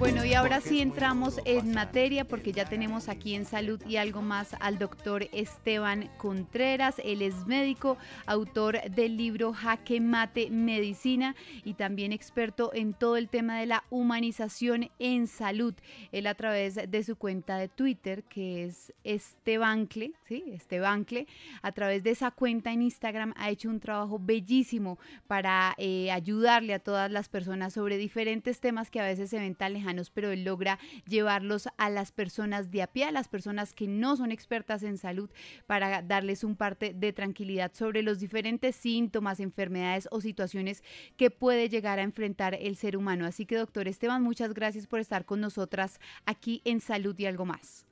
Bueno, y ahora sí entramos en materia porque ya tenemos aquí en Salud y Algo Más al doctor Esteban Contreras. Él es médico, autor del libro Jaque Mate Medicina y también experto en todo el tema de la humanización en salud. Él a través de su cuenta de Twitter, que es Estebancle, ¿sí? Estebancle, a través de esa cuenta en Instagram ha hecho un trabajo bellísimo para ayudarle a todas las personas sobre diferentes temas que a veces se ven tan lejanos, pero él logra llevarlos a las personas de a pie, a las personas que no son expertas en salud, para darles un parte de tranquilidad sobre los diferentes síntomas, enfermedades o situaciones que puede llegar a enfrentar el ser humano. Así que, doctor Esteban, muchas gracias por estar con nosotras aquí en Salud y Algo Más.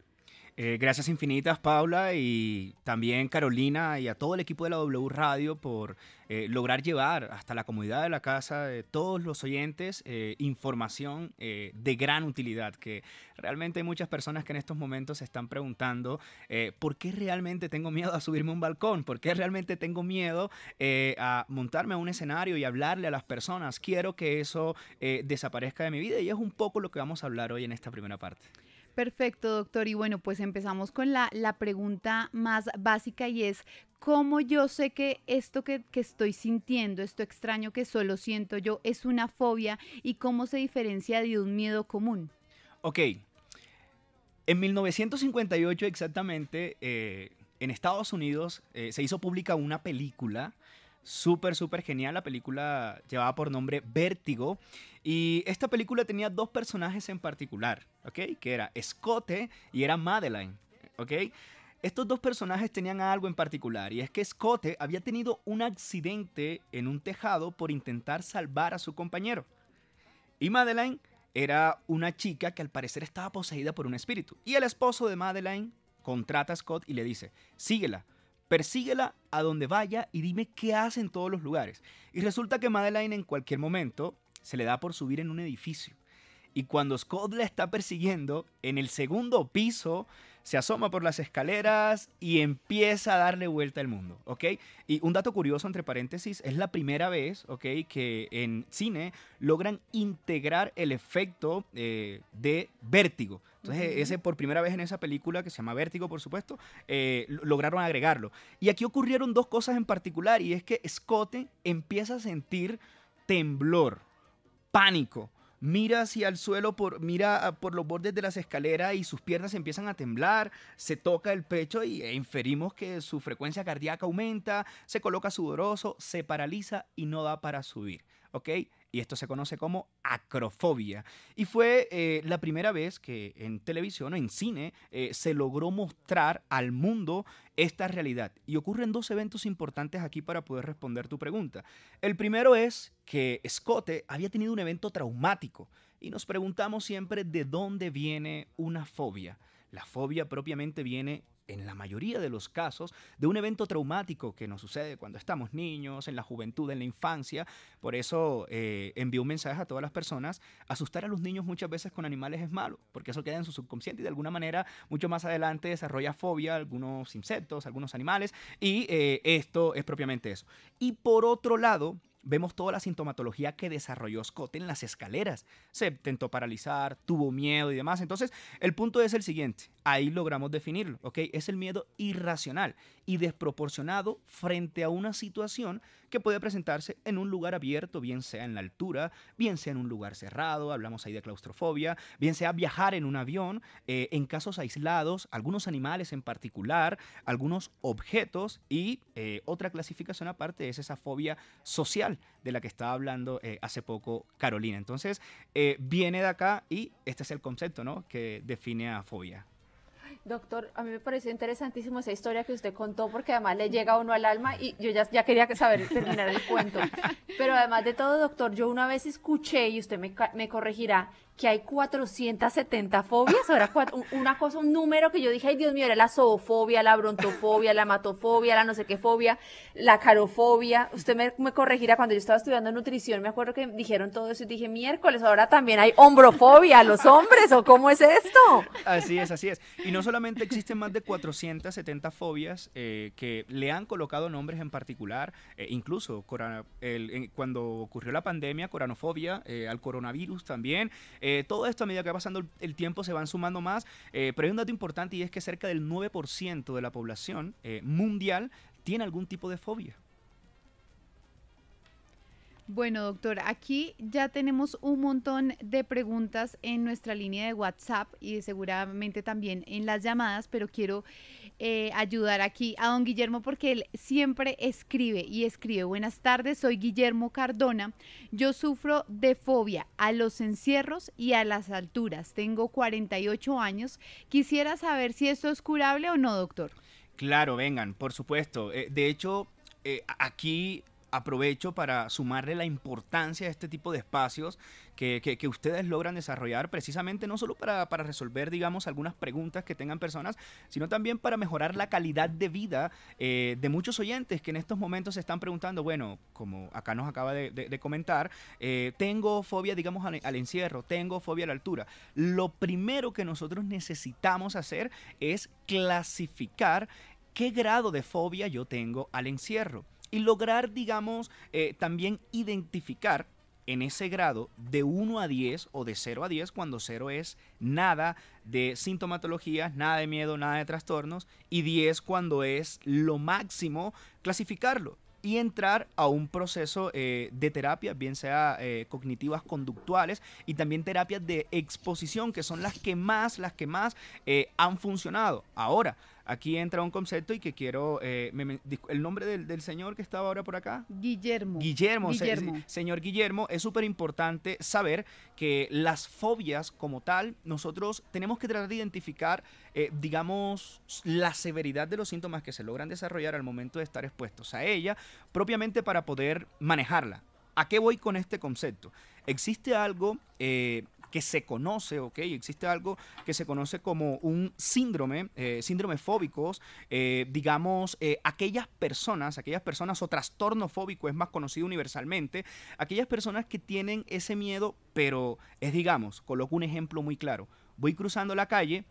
Gracias infinitas, Paula, y también Carolina y a todo el equipo de la W Radio por lograr llevar hasta la comodidad de la casa de todos los oyentes información de gran utilidad, que realmente hay muchas personas que en estos momentos se están preguntando ¿por qué realmente tengo miedo a subirme a un balcón? ¿Por qué realmente tengo miedo a montarme a un escenario y hablarle a las personas? Quiero que eso desaparezca de mi vida, y es un poco lo que vamos a hablar hoy en esta primera parte. Perfecto, doctor. Y bueno, pues empezamos con la pregunta más básica y es, ¿cómo yo sé que esto que estoy sintiendo, esto extraño que solo siento yo, es una fobia y cómo se diferencia de un miedo común? Ok, en 1958 exactamente, en Estados Unidos se hizo pública una película súper genial. La película llevaba por nombre Vértigo, y esta película tenía dos personajes en particular, ¿ok? Que era Scott y era Madeline, ¿ok? Estos dos personajes tenían algo en particular, y es que Scott había tenido un accidente en un tejado por intentar salvar a su compañero. Y Madeline era una chica que al parecer estaba poseída por un espíritu. Y el esposo de Madeline contrata a Scott y le dice, síguela, persíguela a donde vaya y dime qué hace en todos los lugares. Y resulta que Madeline en cualquier momento se le da por subir en un edificio. Y cuando Scott la está persiguiendo, en el segundo piso se asoma por las escaleras y empieza a darle vuelta al mundo, ¿ok? Y un dato curioso, entre paréntesis, es la primera vez, ¿ok?, que en cine logran integrar el efecto de vértigo. Entonces, ese por primera vez en esa película, que se llama Vértigo, por supuesto, lograron agregarlo. Y aquí ocurrieron dos cosas en particular, y es que Scott empieza a sentir temblor, pánico. Mira hacia el suelo, mira por los bordes de las escaleras y sus piernas empiezan a temblar, se toca el pecho e inferimos que su frecuencia cardíaca aumenta, se coloca sudoroso, se paraliza y no da para subir, ¿ok? Y esto se conoce como acrofobia. Y fue la primera vez que en televisión o en cine se logró mostrar al mundo esta realidad. Y ocurren dos eventos importantes aquí para poder responder tu pregunta. El primero es que Scott había tenido un evento traumático y nos preguntamos siempre de dónde viene una fobia. La fobia propiamente viene, en la mayoría de los casos, de un evento traumático que nos sucede cuando estamos niños, en la juventud, en la infancia. Por eso envío un mensaje a todas las personas: asustar a los niños muchas veces con animales es malo, porque eso queda en su subconsciente y de alguna manera mucho más adelante desarrolla fobia a algunos insectos, a algunos animales, y esto es propiamente eso. Y por otro lado, vemos toda la sintomatología que desarrolló Scott en las escaleras. Se intentó paralizar, tuvo miedo y demás. Entonces, el punto es el siguiente. Ahí logramos definirlo, ¿ok? Es el miedo irracional y desproporcionado frente a una situación que puede presentarse en un lugar abierto, bien sea en la altura, bien sea en un lugar cerrado, hablamos ahí de claustrofobia, bien sea viajar en un avión, en casos aislados, algunos animales en particular, algunos objetos, y otra clasificación aparte es esa fobia social de la que estaba hablando hace poco Carolina. Entonces, viene de acá, y este es el concepto, ¿no?, que define a fobia. Doctor, a mí me pareció interesantísimo esa historia que usted contó, porque además le llega a uno al alma y yo ya quería saber terminar el cuento. Pero además de todo, doctor, yo una vez escuché, y usted me corregirá, que hay 470 fobias, o era una cosa, un número que yo dije, ay Dios mío, era la zoofobia, la brontofobia, la hematofobia, la no sé qué fobia, la carofobia. Usted me corregirá, cuando yo estaba estudiando nutrición, me acuerdo que dijeron todo eso y dije, miércoles, ahora también hay hombrofobia, los hombres, ¿o cómo es esto? Así es, así es. Y no solamente existen más de 470 fobias que le han colocado nombres en particular, incluso cuando ocurrió la pandemia, coranofobia, al coronavirus también, Todo esto a medida que va pasando el tiempo se van sumando más, pero hay un dato importante y es que cerca del 9% de la población mundial tiene algún tipo de fobia. Bueno, doctor, aquí ya tenemos un montón de preguntas en nuestra línea de WhatsApp y seguramente también en las llamadas, pero quiero ayudar aquí a don Guillermo porque él siempre escribe y escribe. Buenas tardes, soy Guillermo Cardona. Yo sufro de fobia a los encierros y a las alturas. Tengo 48 años. Quisiera saber si esto es curable o no, doctor. Claro, vengan, por supuesto. De hecho, aquí aprovecho para sumarle la importancia de este tipo de espacios que ustedes logran desarrollar precisamente no solo para resolver, digamos, algunas preguntas que tengan personas, sino también para mejorar la calidad de vida de muchos oyentes que en estos momentos se están preguntando, bueno, como acá nos acaba de comentar, tengo fobia, digamos, al encierro, tengo fobia a la altura. Lo primero que nosotros necesitamos hacer es clasificar qué grado de fobia yo tengo al encierro y lograr, digamos, también identificar en ese grado de 1 a 10 o de 0 a 10, cuando 0 es nada de sintomatología, nada de miedo, nada de trastornos, y 10 cuando es lo máximo, clasificarlo y entrar a un proceso de terapia, bien sea cognitivas conductuales y también terapias de exposición, que son las que más han funcionado. Ahora, aquí entra un concepto y que quiero, el nombre del señor que estaba ahora por acá. Guillermo. Guillermo. Guillermo. Señor Guillermo, es súper importante saber que las fobias como tal, nosotros tenemos que tratar de identificar, digamos, la severidad de los síntomas que se logran desarrollar al momento de estar expuestos a ella, propiamente para poder manejarla. ¿A qué voy con este concepto? Existe algo que se conoce, ¿ok? Existe algo que se conoce como un síndrome, síndrome fóbicos, digamos, aquellas personas o trastorno fóbico es más conocido universalmente, aquellas personas que tienen ese miedo, pero es, digamos, coloco un ejemplo muy claro, voy cruzando la calle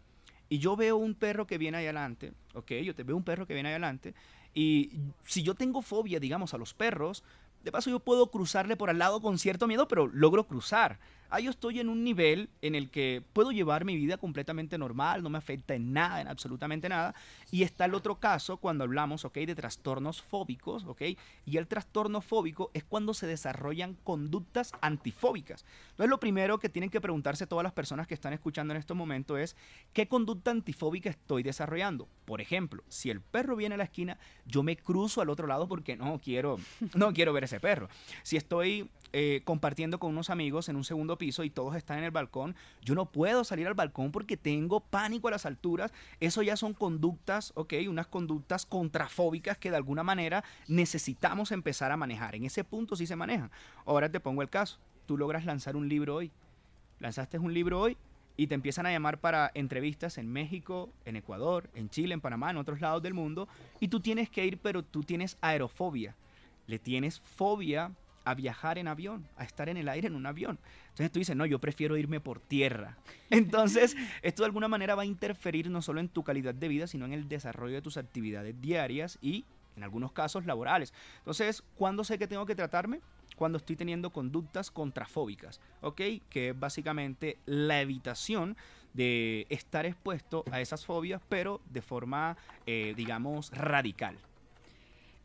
y yo veo un perro que viene ahí adelante, ¿ok? Yo te veo un perro que viene ahí adelante y si yo tengo fobia, digamos, a los perros, de paso yo puedo cruzarle por al lado con cierto miedo, pero logro cruzar. Ahí yo estoy en un nivel en el que puedo llevar mi vida completamente normal, no me afecta en nada, en absolutamente nada. Y está el otro caso cuando hablamos, ¿ok?, de trastornos fóbicos, ¿ok? Y el trastorno fóbico es cuando se desarrollan conductas antifóbicas. Entonces lo primero que tienen que preguntarse todas las personas que están escuchando en estos momentos es ¿qué conducta antifóbica estoy desarrollando? Por ejemplo, si el perro viene a la esquina, yo me cruzo al otro lado porque no quiero ver ese perro. Si estoy compartiendo con unos amigos en un segundo piso y todos están en el balcón, yo no puedo salir al balcón porque tengo pánico a las alturas. Eso ya son conductas, ¿ok? Unas conductas contrafóbicas que de alguna manera necesitamos empezar a manejar. En ese punto sí se manejan. Ahora te pongo el caso. Tú logras lanzar un libro hoy. Lanzaste un libro hoy y te empiezan a llamar para entrevistas en México, en Ecuador, en Chile, en Panamá, en otros lados del mundo, y tú tienes que ir, pero tú tienes aerofobia. Le tienes fobia a viajar en avión, a estar en el aire en un avión. Entonces tú dices, no, yo prefiero irme por tierra. Entonces, esto de alguna manera va a interferir no solo en tu calidad de vida, sino en el desarrollo de tus actividades diarias y, en algunos casos, laborales. Entonces, ¿cuándo sé que tengo que tratarme? Cuando estoy teniendo conductas contrafóbicas, ¿ok? Que es básicamente la evitación de estar expuesto a esas fobias, pero de forma, digamos, radical.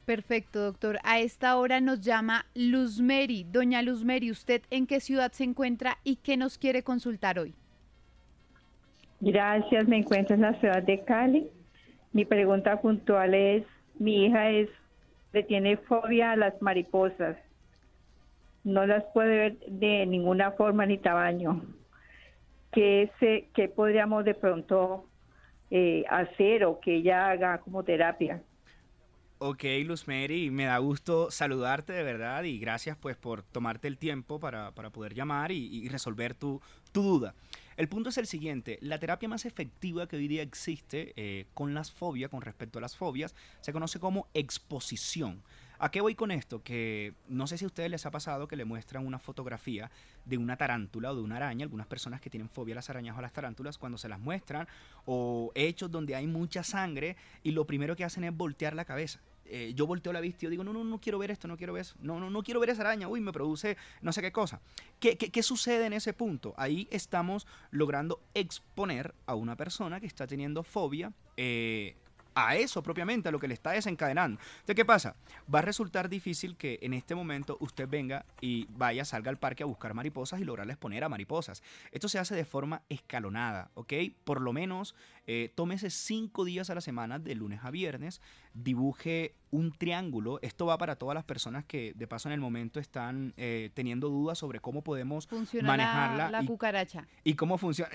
Perfecto, doctor. A esta hora nos llama Luzmeri. Doña Luzmeri, ¿usted en qué ciudad se encuentra y qué nos quiere consultar hoy? Gracias, me encuentro en la ciudad de Cali. Mi pregunta puntual es, mi hija le tiene fobia a las mariposas. No las puede ver de ninguna forma ni tamaño. ¿Qué podríamos de pronto hacer o que ella haga como terapia? Ok, Luzmeri, me da gusto saludarte de verdad y gracias pues por tomarte el tiempo para poder llamar y resolver tu duda. El punto es el siguiente, la terapia más efectiva que hoy día existe con las fobias, con respecto a las fobias, se conoce como exposición. ¿A qué voy con esto? Que no sé si a ustedes les ha pasado que le muestran una fotografía de una tarántula o de una araña, algunas personas que tienen fobia a las arañas o a las tarántulas, cuando se las muestran, o hechos donde hay mucha sangre y lo primero que hacen es voltear la cabeza. yo volteo la vista y yo digo, no quiero ver esto, no quiero ver eso, no quiero ver esa araña, uy, me produce no sé qué cosa. ¿Qué sucede en ese punto? Ahí estamos logrando exponer a una persona que está teniendo fobia a eso propiamente, a lo que le está desencadenando. Entonces, ¿qué pasa? Va a resultar difícil que en este momento usted venga y salga al parque a buscar mariposas y lograrles poner a mariposas. Esto se hace de forma escalonada, ¿ok? Por lo menos tómese 5 días a la semana, de lunes a viernes, dibuje un triángulo. Esto va para todas las personas que de paso en el momento están teniendo dudas sobre cómo podemos Funciona manejarla la cucaracha. y cómo funciona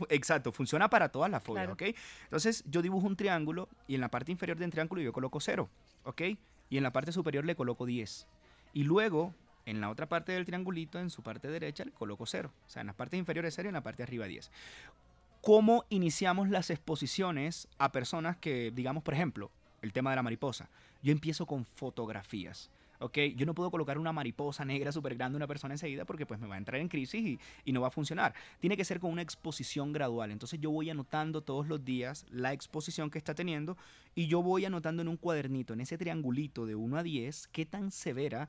exacto, funciona para todas las fobias, Claro. ¿ok? Entonces yo dibujo un triángulo y en la parte inferior del triángulo yo coloco 0, ¿ok? Y en la parte superior le coloco 10. Y luego en la otra parte del triangulito, en su parte derecha, le coloco 0. O sea, en las partes inferiores 0 y en la parte de arriba 10. ¿Cómo iniciamos las exposiciones a personas que, digamos, por ejemplo, el tema de la mariposa? Yo empiezo con fotografías, ¿ok? Yo no puedo colocar una mariposa negra súper grande a una persona enseguida porque pues me va a entrar en crisis y no va a funcionar. Tiene que ser con una exposición gradual. Entonces yo voy anotando todos los días la exposición que está teniendo y yo voy anotando en un cuadernito, en ese triangulito de 1 a 10, qué tan severo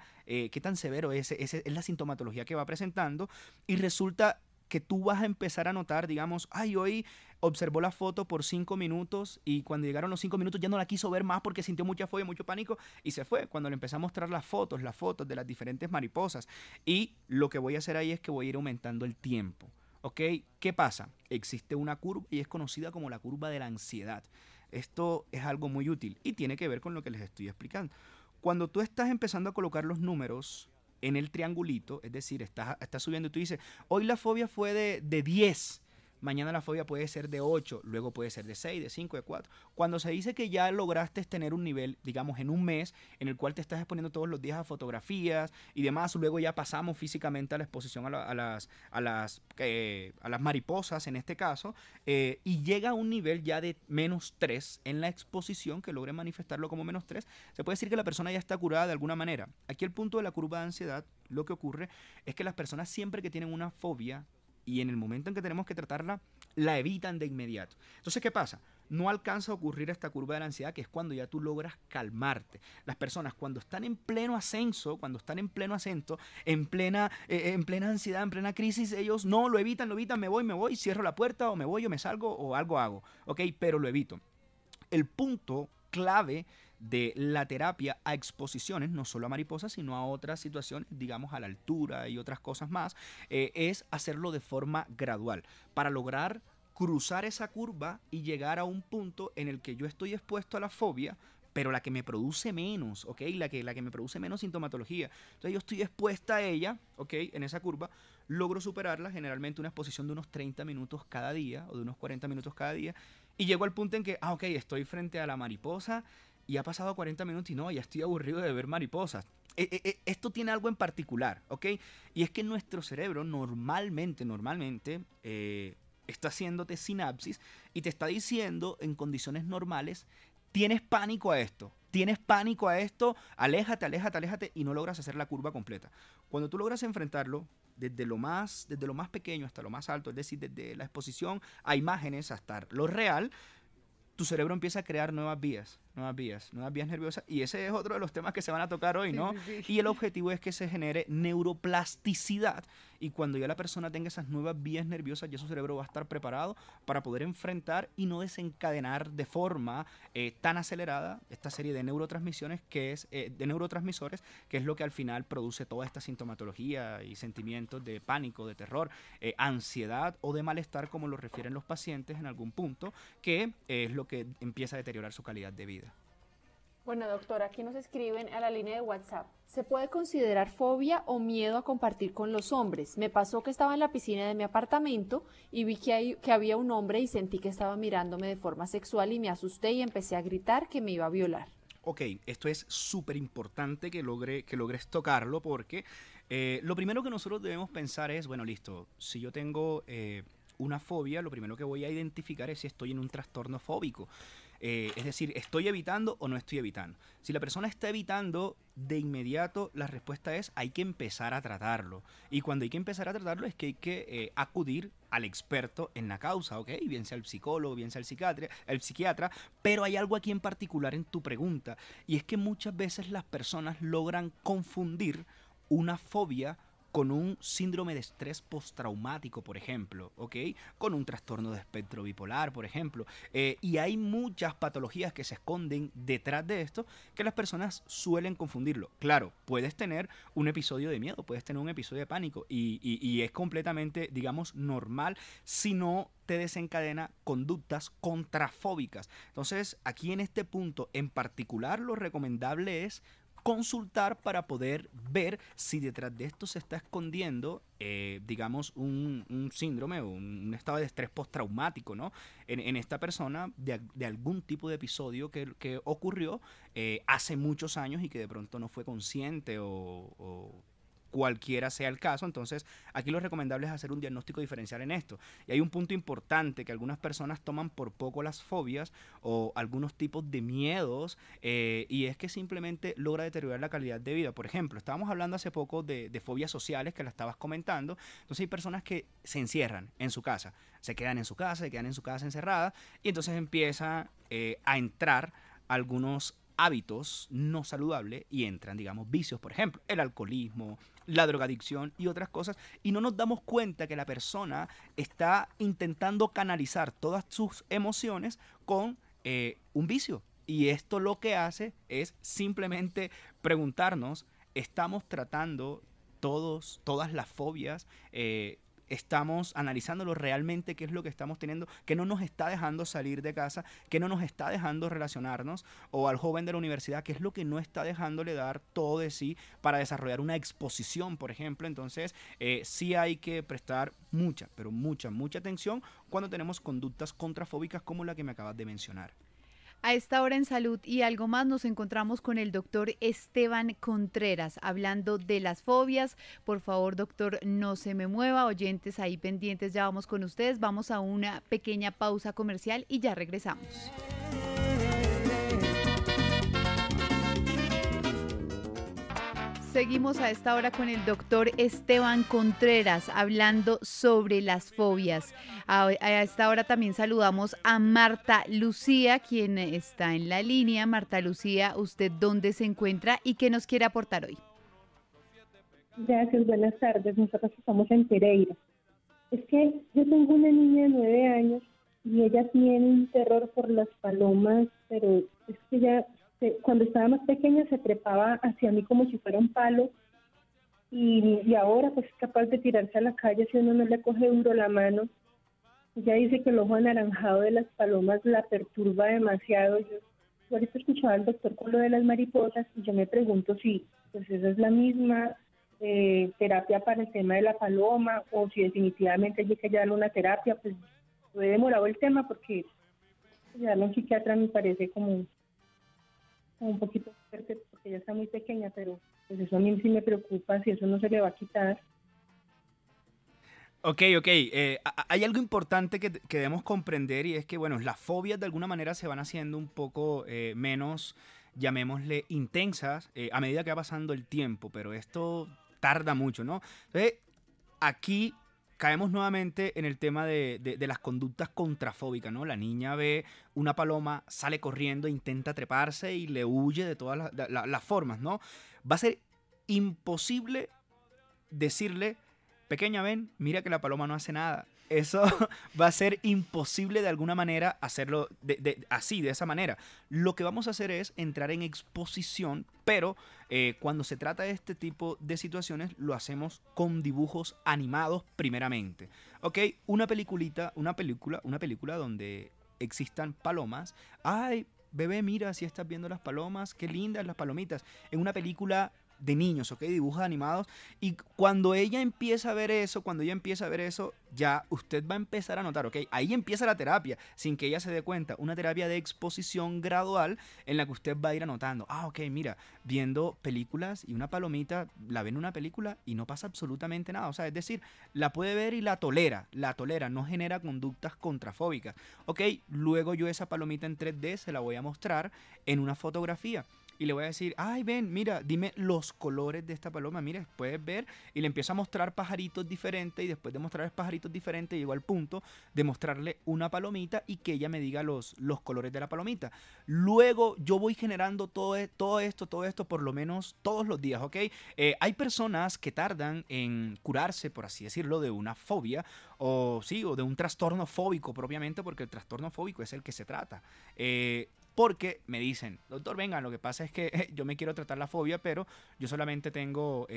es la sintomatología que va presentando, y resulta que tú vas a empezar a notar, digamos, ay, hoy observó la foto por 5 minutos y cuando llegaron los 5 minutos ya no la quiso ver más porque sintió mucha fobia, mucho pánico y se fue. Cuando le empecé a mostrar las fotos de las diferentes mariposas, y lo que voy a hacer ahí es que voy a ir aumentando el tiempo, ¿ok? ¿Qué pasa? Existe una curva y es conocida como la curva de la ansiedad. Esto es algo muy útil y tiene que ver con lo que les estoy explicando. Cuando tú estás empezando a colocar los números en el triangulito, es decir, estás subiendo y tú dices, hoy la fobia fue de 10, mañana la fobia puede ser de 8, luego puede ser de 6, de 5, de 4. Cuando se dice que ya lograste tener un nivel, digamos, en un mes, en el cual te estás exponiendo todos los días a fotografías y demás, luego ya pasamos físicamente a la exposición a las mariposas en este caso, y llega a un nivel ya de -3 en la exposición, que logre manifestarlo como -3, se puede decir que la persona ya está curada de alguna manera. Aquí el punto de la curva de ansiedad, lo que ocurre es que las personas siempre que tienen una fobia y en el momento en que tenemos que tratarla, la evitan de inmediato. Entonces, ¿qué pasa? No alcanza a ocurrir esta curva de la ansiedad, que es cuando ya tú logras calmarte. Las personas cuando están en pleno ascenso, en plena ansiedad, en plena crisis, ellos no lo evitan, me voy, cierro la puerta, o me voy, o me salgo, o algo hago, ¿ok? Pero lo evito. El punto clave de la terapia a exposiciones, no solo a mariposas, sino a otras situaciones, digamos a la altura y otras cosas más, es hacerlo de forma gradual para lograr cruzar esa curva y llegar a un punto en el que yo estoy expuesto a la fobia, pero la que me produce menos, ¿ok? La que me produce menos sintomatología. Entonces yo estoy expuesta a ella, ¿ok? En esa curva, logro superarla, generalmente una exposición de unos 30 minutos cada día o de unos 40 minutos cada día, y llego al punto en que, ok, estoy frente a la mariposa y ha pasado 40 minutos y no, ya estoy aburrido de ver mariposas. Esto tiene algo en particular, ¿ok? Y es que nuestro cerebro normalmente, está haciéndote sinapsis y te está diciendo en condiciones normales, tienes pánico a esto, aléjate y no logras hacer la curva completa. Cuando tú logras enfrentarlo desde lo más pequeño hasta lo más alto, es decir, desde la exposición a imágenes hasta lo real, tu cerebro empieza a crear nuevas vías nerviosas, y ese es otro de los temas que se van a tocar hoy, ¿no? Sí. Y el objetivo es que se genere neuroplasticidad, y cuando ya la persona tenga esas nuevas vías nerviosas, ya su cerebro va a estar preparado para poder enfrentar y no desencadenar de forma tan acelerada esta serie de neurotransmisores, que es lo que al final produce toda esta sintomatología y sentimientos de pánico, de terror, ansiedad o de malestar, como lo refieren los pacientes en algún punto, que es lo que empieza a deteriorar su calidad de vida. Bueno, doctora, aquí nos escriben a la línea de WhatsApp. ¿Se puede considerar fobia o miedo a compartir con los hombres? Me pasó que estaba en la piscina de mi apartamento y vi que había un hombre y sentí que estaba mirándome de forma sexual y me asusté y empecé a gritar que me iba a violar. Ok, esto es súper importante que logres tocarlo, porque lo primero que nosotros debemos pensar es, bueno, listo, si yo tengo una fobia, lo primero que voy a identificar es si estoy en un trastorno fóbico. Es decir, ¿estoy evitando o no estoy evitando? Si la persona está evitando, de inmediato la respuesta es hay que empezar a tratarlo. Y cuando hay que empezar a tratarlo es que hay que acudir al experto en la causa, ¿ok? Bien sea el psicólogo, bien sea el psiquiatra, pero hay algo aquí en particular en tu pregunta, y es que muchas veces las personas logran confundir una fobia con un síndrome de estrés postraumático, por ejemplo, ¿ok? Con un trastorno de espectro bipolar, por ejemplo. Y hay muchas patologías que se esconden detrás de esto que las personas suelen confundirlo. Claro, puedes tener un episodio de miedo, puedes tener un episodio de pánico y es completamente, digamos, normal si no te desencadena conductas contrafóbicas. Entonces, aquí en este punto en particular, lo recomendable es consultar para poder ver si detrás de esto se está escondiendo, digamos, un síndrome o un estado de estrés postraumático, ¿no? En esta persona de algún tipo de episodio que ocurrió hace muchos años y que de pronto no fue consciente o cualquiera sea el caso. Entonces, aquí lo recomendable es hacer un diagnóstico diferencial en esto. Y hay un punto importante que algunas personas toman por poco las fobias o algunos tipos de miedos, y es que simplemente logra deteriorar la calidad de vida. Por ejemplo, estábamos hablando hace poco de fobias sociales que la estabas comentando. Entonces hay personas que se encierran en su casa, se quedan en su casa, se quedan en su casa encerradas y entonces empieza a entrar algunos hábitos no saludables y entran, digamos, vicios, por ejemplo, el alcoholismo, la drogadicción y otras cosas, y no nos damos cuenta que la persona está intentando canalizar todas sus emociones con un vicio. Y esto lo que hace es simplemente preguntarnos, ¿estamos tratando todas las fobias? Estamos analizándolo realmente, qué es lo que estamos teniendo, que no nos está dejando salir de casa, que no nos está dejando relacionarnos, o al joven de la universidad, qué es lo que no está dejándole dar todo de sí para desarrollar una exposición, por ejemplo. Entonces, sí hay que prestar mucha, pero mucha atención cuando tenemos conductas contrafóbicas como la que me acabas de mencionar. A esta hora en Salud y algo más nos encontramos con el doctor Esteban Contreras hablando de las fobias. Por favor, doctor, no se me mueva. Oyentes ahí pendientes, ya vamos con ustedes. Vamos a una pequeña pausa comercial y ya regresamos. Seguimos a esta hora con el doctor Esteban Contreras hablando sobre las fobias. A esta hora también saludamos a Marta Lucía, quien está en la línea. Marta Lucía, ¿usted dónde se encuentra y qué nos quiere aportar hoy? Gracias, buenas tardes. Nosotros estamos en Pereira. Es que yo tengo una niña de 9 años y ella tiene un terror por las palomas, pero es que ella cuando estaba más pequeña se trepaba hacia mí como si fuera un palo y ahora pues es capaz de tirarse a la calle si uno no le coge duro la mano. Ella dice que el ojo anaranjado de las palomas la perturba demasiado. Yo ahorita escuchaba al doctor con lo de las mariposas y yo me pregunto si pues esa es la misma terapia para el tema de la paloma o si definitivamente hay que darle una terapia. Pues he demorado el tema porque ya un psiquiatra me parece como un poquito fuerte porque ella está muy pequeña, pero pues eso a mí sí me preocupa si eso no se le va a quitar. Ok. Hay algo importante que debemos comprender, y es que, bueno, las fobias de alguna manera se van haciendo un poco menos, llamémosle, intensas a medida que va pasando el tiempo, pero esto tarda mucho, ¿no? Entonces, aquí caemos nuevamente en el tema de las conductas contrafóbicas, ¿no? La niña ve una paloma, sale corriendo, intenta treparse y le huye de todas las formas, ¿no? Va a ser imposible decirle, pequeña, ven, mira que la paloma no hace nada. Eso va a ser imposible de alguna manera hacerlo así, de esa manera. Lo que vamos a hacer es entrar en exposición, pero cuando se trata de este tipo de situaciones lo hacemos con dibujos animados primeramente. ¿Ok? Una película donde existan palomas. Ay, bebé, mira, si estás viendo las palomas, qué lindas las palomitas. En una película de niños, ¿ok? Dibujos animados. Y cuando ella empieza a ver eso, ya usted va a empezar a notar, ¿ok? Ahí empieza la terapia, sin que ella se dé cuenta. Una terapia de exposición gradual en la que usted va a ir anotando. Ah, ok, mira, viendo películas y una palomita, la ve en una película y no pasa absolutamente nada. O sea, es decir, la puede ver y la tolera, no genera conductas contrafóbicas. Ok, luego yo esa palomita en 3D se la voy a mostrar en una fotografía. Y le voy a decir, ay, ven, mira, dime los colores de esta paloma. Mira, puedes ver. Y le empiezo a mostrar pajaritos diferentes. Y después de mostrarles pajaritos diferentes, llego al punto de mostrarle una palomita y que ella me diga los colores de la palomita. Luego yo voy generando todo esto por lo menos todos los días, ¿ok? Hay personas que tardan en curarse, por así decirlo, de una fobia o de un trastorno fóbico propiamente, porque el trastorno fóbico es el que se trata. Porque me dicen, doctor, venga, lo que pasa es que yo me quiero tratar la fobia, pero yo solamente tengo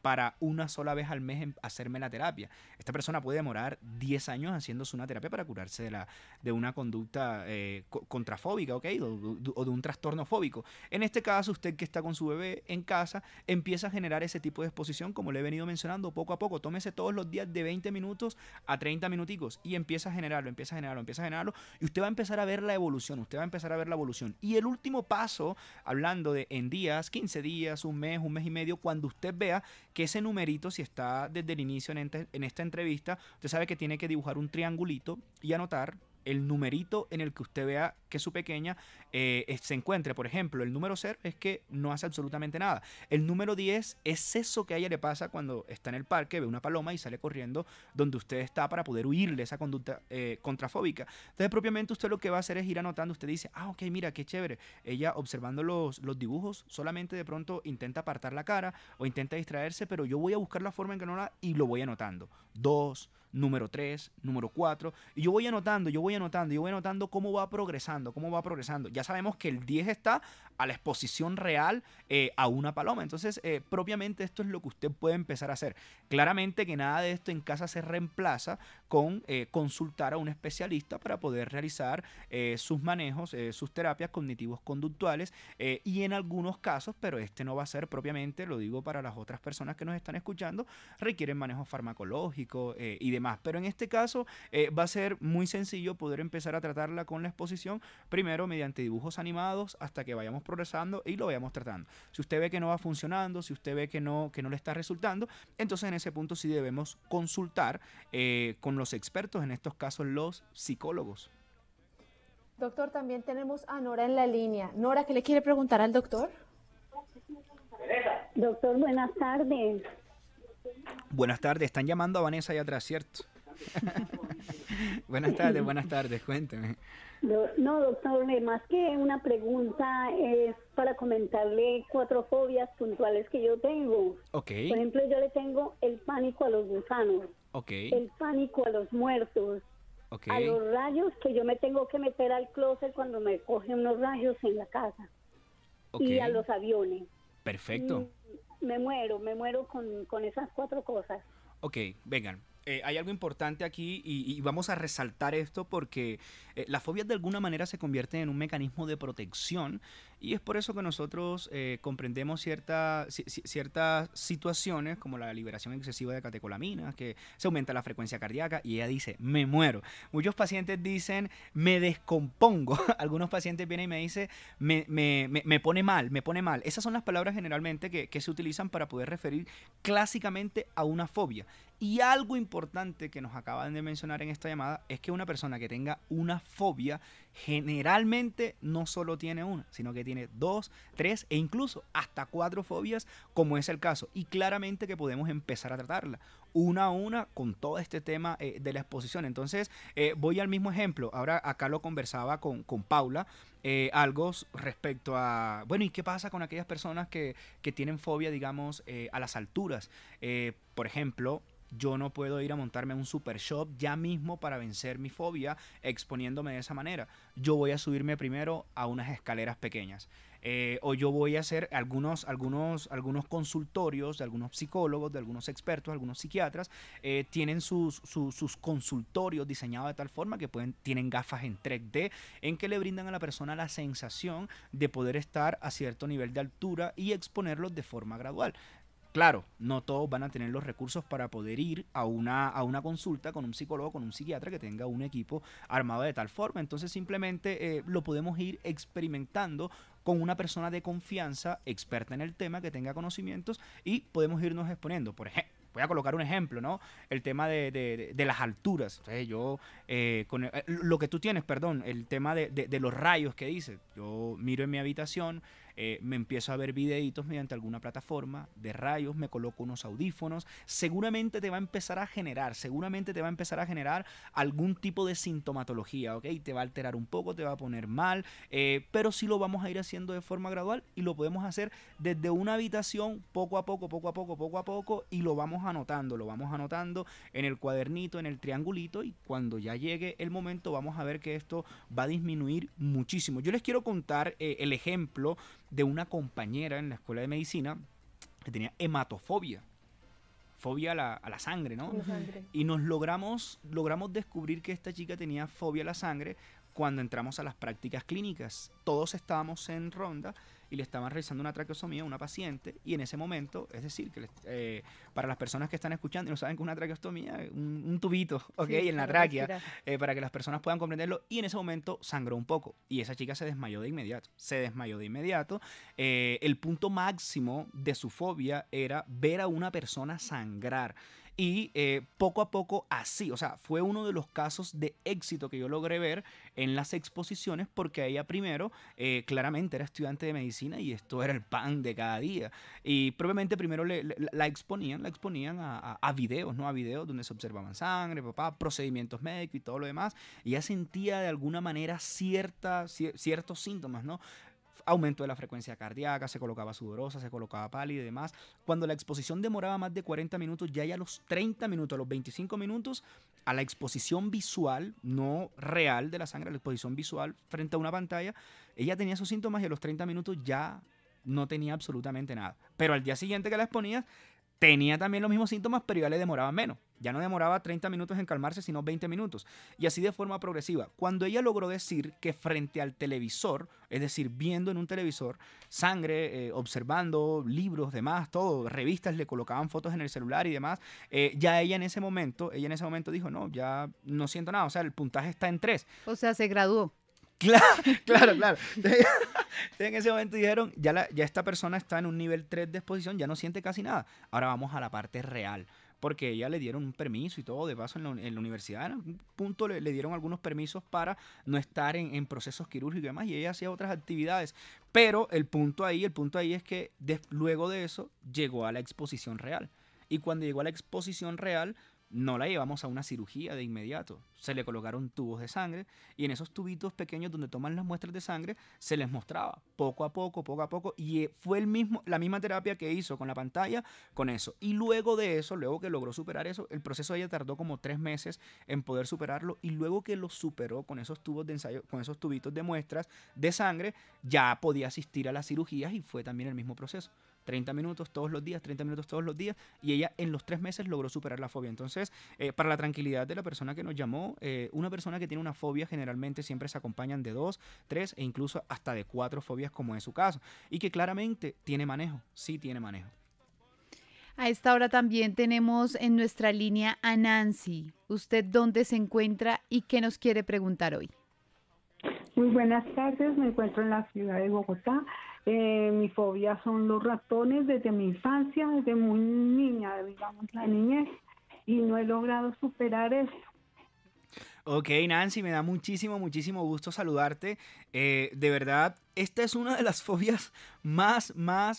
para una sola vez al mes hacerme la terapia. Esta persona puede demorar 10 años haciéndose una terapia para curarse de una conducta contrafóbica, ¿ok? O de un trastorno fóbico. En este caso, usted que está con su bebé en casa, empieza a generar ese tipo de exposición, como le he venido mencionando, poco a poco. Tómese todos los días de 20 minutos a 30 minuticos y empieza a generarlo, y usted va a empezar a ver la evolución, Y el último paso, hablando de en días, 15 días, un mes y medio, cuando usted vea que ese numerito, si está desde el inicio en esta entrevista, usted sabe que tiene que dibujar un triangulito y anotar el numerito en el que usted vea que su pequeña se encuentre. Por ejemplo, el número 0 es que no hace absolutamente nada. El número 10 es eso que a ella le pasa cuando está en el parque, ve una paloma y sale corriendo donde usted está para poder huirle esa conducta contrafóbica. Entonces, propiamente usted lo que va a hacer es ir anotando. Usted dice, ah, ok, mira, qué chévere. Ella, observando los dibujos, solamente de pronto intenta apartar la cara o intenta distraerse, pero yo voy a buscar la forma en que no la... y lo voy anotando. 2, número 3, número 4, y yo voy anotando cómo va progresando. Ya sabemos que el 10 está a la exposición real a una paloma. Entonces, propiamente esto es lo que usted puede empezar a hacer. Claramente que nada de esto en casa se reemplaza con consultar a un especialista para poder realizar sus manejos, sus terapias cognitivos conductuales y en algunos casos, pero este no va a ser propiamente, lo digo para las otras personas que nos están escuchando, requieren manejo farmacológico y demás. Pero en este caso va a ser muy sencillo poder empezar a tratarla con la exposición, primero mediante dibujos animados hasta que vayamos progresando y lo vayamos tratando. Si usted ve que no va funcionando, si usted ve que no le está resultando, entonces en ese punto sí debemos consultar con los expertos, en estos casos los psicólogos. Doctor, también tenemos a Nora en la línea. Nora, ¿qué le quiere preguntar al doctor? Doctor, buenas tardes. Buenas tardes, están llamando a Vanessa allá atrás, ¿cierto? Buenas tardes, cuénteme. No, doctor, más que una pregunta es para comentarle 4 fobias puntuales que yo tengo. Ok. Por ejemplo, yo le tengo el pánico a los gusanos, el pánico a los muertos, a los rayos, que yo me tengo que meter al closet cuando me cogen unos rayos en la casa, y a los aviones. Perfecto. Me muero con esas 4 cosas. Ok, vengan. Hay algo importante aquí y vamos a resaltar esto porque las fobias de alguna manera se convierten en un mecanismo de protección y es por eso que nosotros comprendemos ciertas situaciones como la liberación excesiva de catecolaminas, que se aumenta la frecuencia cardíaca y ella dice, me muero. Muchos pacientes dicen, me descompongo. Algunos pacientes vienen y me dicen, me pone mal. Esas son las palabras generalmente que se utilizan para poder referir clásicamente a una fobia. Y algo importante que nos acaban de mencionar en esta llamada es que una persona que tenga una fobia generalmente no solo tiene una, sino que tiene 2, 3 e incluso hasta 4 fobias, como es el caso. Y claramente que podemos empezar a tratarla una a una con todo este tema de la exposición. Entonces, voy al mismo ejemplo. Ahora acá lo conversaba con Paula, algo respecto a, bueno, ¿y qué pasa con aquellas personas que tienen fobia, digamos, a las alturas? Por ejemplo, yo no puedo ir a montarme a un super shop ya mismo para vencer mi fobia exponiéndome de esa manera. Yo voy a subirme primero a unas escaleras pequeñas. o yo voy a hacer algunos consultorios de algunos psicólogos, de algunos expertos, algunos psiquiatras, tienen sus consultorios diseñados de tal forma que tienen gafas en 3D en que le brindan a la persona la sensación de poder estar a cierto nivel de altura y exponerlos de forma gradual. Claro, no todos van a tener los recursos para poder ir a una consulta con un psicólogo, con un psiquiatra que tenga un equipo armado de tal forma. Entonces simplemente lo podemos ir experimentando con una persona de confianza, experta en el tema, que tenga conocimientos y podemos irnos exponiendo. Por ejemplo, voy a colocar un ejemplo, ¿no? El tema de las alturas. Entonces yo, lo que tú tienes, perdón, el tema de los rayos que dices. Yo miro en mi habitación, me empiezo a ver videitos mediante alguna plataforma de rayos, me coloco unos audífonos, seguramente te va a empezar a generar algún tipo de sintomatología, ¿ok? Te va a alterar un poco, te va a poner mal, pero sí lo vamos a ir haciendo de forma gradual y lo podemos hacer desde una habitación poco a poco y lo vamos anotando en el cuadernito, en el triangulito, y cuando ya llegue el momento vamos a ver que esto va a disminuir muchísimo. Yo les quiero contar el ejemplo de una compañera en la escuela de medicina que tenía hematofobia, fobia a la sangre, ¿no? La sangre. Y logramos descubrir que esta chica tenía fobia a la sangre cuando entramos a las prácticas clínicas. Todos estábamos en ronda y le estaban realizando una traqueostomía a una paciente, y en ese momento, es decir, que para las personas que están escuchando y no saben que es una traqueostomía, un tubito, ¿ok? Sí, en la para tráquea, respirar. para que las personas puedan comprenderlo, y en ese momento sangró un poco y esa chica se desmayó de inmediato. El punto máximo de su fobia era ver a una persona sangrar. Y poco a poco así, o sea, fue uno de los casos de éxito que yo logré ver en las exposiciones, porque ella primero claramente era estudiante de medicina y esto era el pan de cada día. Y probablemente primero la exponían a videos, ¿no? A videos donde se observaban sangre, procedimientos médicos y todo lo demás. Y ella sentía de alguna manera ciertos síntomas, ¿no? Aumento de la frecuencia cardíaca, se colocaba sudorosa, se colocaba pálida y demás. Cuando la exposición demoraba más de 40 minutos, ya a los 30 minutos, a los 25 minutos, a la exposición visual, no real de la sangre, a la exposición visual frente a una pantalla, ella tenía esos síntomas y a los 30 minutos ya no tenía absolutamente nada. Pero al día siguiente que la exponía, tenía también los mismos síntomas, pero ya le demoraba menos. Ya no demoraba 30 minutos en calmarse, sino 20 minutos. Y así de forma progresiva. Cuando ella logró decir que frente al televisor, es decir, viendo en un televisor, sangre, observando libros, demás, todo, revistas, le colocaban fotos en el celular y demás, ya ella en ese momento dijo, no, ya no siento nada. O sea, el puntaje está en 3. O sea, se graduó. Claro. Entonces, en ese momento dijeron, ya esta persona está en un nivel 3 de exposición, ya no siente casi nada. Ahora vamos a la parte real, porque ella le dieron un permiso y todo, de paso en la universidad, en algún punto le dieron algunos permisos para no estar en procesos quirúrgicos y demás, y ella hacía otras actividades. Pero el punto ahí es que luego de eso llegó a la exposición real. Y cuando llegó a la exposición real, no la llevamos a una cirugía de inmediato. Se le colocaron tubos de sangre y en esos tubitos pequeños donde toman las muestras de sangre se les mostraba poco a poco, y fue la misma terapia que hizo con la pantalla, con eso. Y luego de eso, luego que logró superar eso, el proceso de ella tardó como 3 meses en poder superarlo, y luego que lo superó con esos tubos de ensayo, con esos tubitos de muestras de sangre, ya podía asistir a las cirugías y fue también el mismo proceso. 30 minutos todos los días, y ella en los 3 meses logró superar la fobia. Entonces, para la tranquilidad de la persona que nos llamó, una persona que tiene una fobia generalmente siempre se acompañan de 2, 3 e incluso hasta de 4 fobias, como es su caso, y que claramente tiene manejo, sí tiene manejo. A esta hora también tenemos en nuestra línea a Nancy. ¿Usted dónde se encuentra y qué nos quiere preguntar hoy? Muy buenas tardes, me encuentro en la ciudad de Bogotá. Mi fobia son los ratones desde mi infancia, desde muy niña, digamos la niñez, y no he logrado superar eso. Ok, Nancy, me da muchísimo gusto saludarte. De verdad, esta es una de las fobias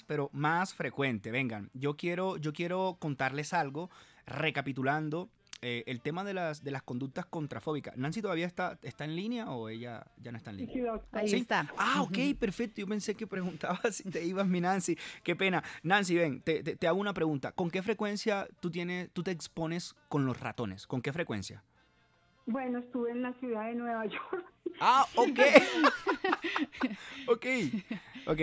pero más frecuente. Vengan, yo quiero contarles algo, recapitulando el tema de las conductas contrafóbicas. ¿Nancy todavía está en línea o ella ya no está en línea? Sí, doctor. Ahí ¿Sí? está. Ah, ok, perfecto. Yo pensé que preguntabas si te ibas, mi Nancy. Qué pena. Nancy, ven, te hago una pregunta. ¿Con qué frecuencia tú te expones con los ratones? ¿Con qué frecuencia? Bueno, estuve en la ciudad de Nueva York. Ah, ok. Ok, ok.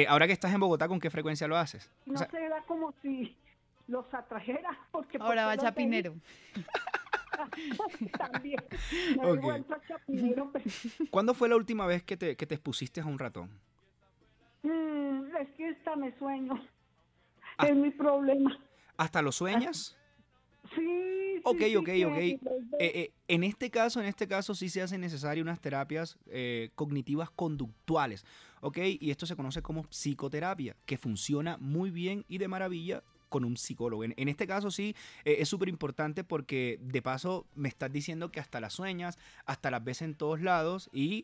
Ahora que estás en Bogotá, ¿con qué frecuencia lo haces? O No sea, sé, era como si los atrajera, porque Ahora va los veía Chapinero. también. Me he ok. vuelto a Chapinero, pero ¿Cuándo fue la última vez que te expusiste a un ratón? es que esta me sueño. Ah, Es mi problema. ¿hasta lo sueñas? Sí, Ok, sí, sí, ok, ok. que los veo. En este caso sí se hacen necesarias unas terapias cognitivas conductuales, ¿ok? Y esto se conoce como psicoterapia, que funciona muy bien y de maravilla con un psicólogo. En este caso sí es súper importante porque de paso me estás diciendo que hasta las sueñas, hasta las ves en todos lados y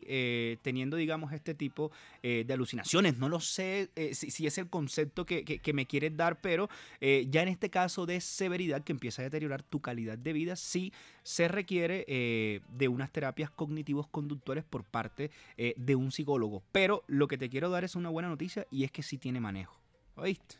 teniendo, digamos, este tipo de alucinaciones. No lo sé si es el concepto que me quieres dar, pero ya en este caso de severidad que empieza a deteriorar tu calidad de vida, sí se requiere de unas terapias cognitivos conductuales por parte de un psicólogo. Pero lo que te quiero dar es una buena noticia y es que sí tiene manejo. ¿Oíste?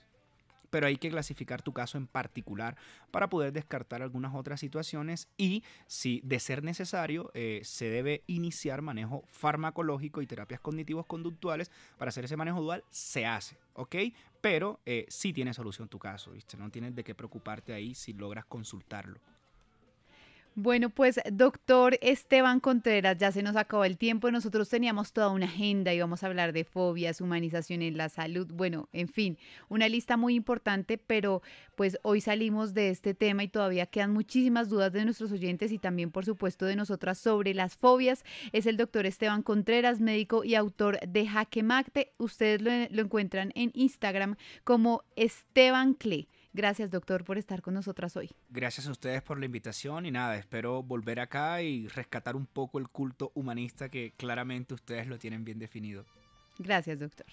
Pero hay que clasificar tu caso en particular para poder descartar algunas otras situaciones y si de ser necesario se debe iniciar manejo farmacológico y terapias cognitivos conductuales para hacer ese manejo dual, se hace, ¿ok? Pero sí tiene solución tu caso, ¿viste? No tienes de qué preocuparte ahí si logras consultarlo. Bueno, pues doctor Esteban Contreras, ya se nos acabó el tiempo. Nosotros teníamos toda una agenda, íbamos a hablar de fobias, humanización en la salud, bueno, en fin, una lista muy importante, pero pues hoy salimos de este tema y todavía quedan muchísimas dudas de nuestros oyentes y también, por supuesto, de nosotras sobre las fobias. Es el doctor Esteban Contreras, médico y autor de Jaque Mate. Ustedes lo encuentran en Instagram como Esteban Cle. Gracias, doctor, por estar con nosotras hoy. Gracias a ustedes por la invitación y nada, espero volver acá y rescatar un poco el culto humanista que claramente ustedes lo tienen bien definido. Gracias, doctor.